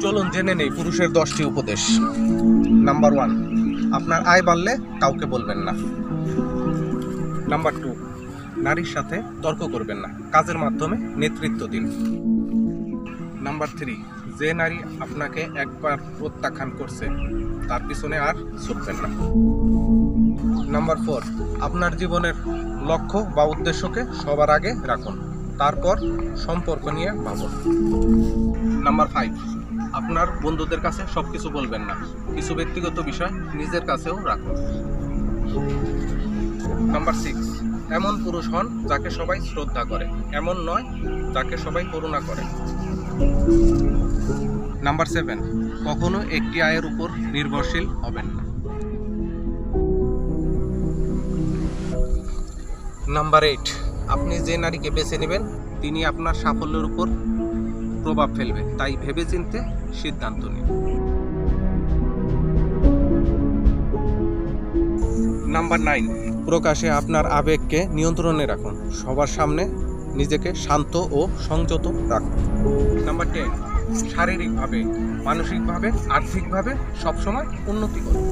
চলুন জেনে নেই পুরুষের 10টি উপদেশ। নাম্বার 1, আপনার আয় বাড়লে কাউকে বলবেন না। নাম্বার 2, নারীর সাথে তর্ক করবেন না, কাজের মাধ্যমে নেতৃত্ব দিন। নাম্বার 3, যে নারী আপনাকে একবার প্রত্যাখ্যান করছে তার পিছনে আর ছুটবেন না। নাম্বার 4, আপনার জীবনের লক্ষ্য বা উদ্দেশ্যকে সবার আগে রাখুন, তারপর সম্পর্ক নিয়ে ভাবুন। নাম্বার 5, আপনার বন্ধুদের কাছে সবকিছু বলবেন না, কিছু ব্যক্তিগত বিষয় নিজের কাছেও রাখুন। নাম্বার 6, এমন পুরুষ হন যাকে সবাই শ্রদ্ধা করে, এমন নয় যাকে সবাই করুণা করে। নাম্বার 7, কখনো একটি আয়ের উপর নির্ভরশীল হবেন না। নাম্বার 8, আপনি যে নারীকে বেছে নেবেন তিনি আপনার সাফল্যের উপর প্রভাব ফেলবে, তাই ভেবেচিন্তে সিদ্ধান্ত নিন। নাম্বার 9, প্রকাশে আপনার আবেগকে নিয়ন্ত্রণে রাখুন, সবার সামনে নিজেকে শান্ত ও সংযত রাখুন। নাম্বার 10, শারীরিকভাবে, মানসিকভাবে, আর্থিকভাবে সবসময় উন্নতি করুন।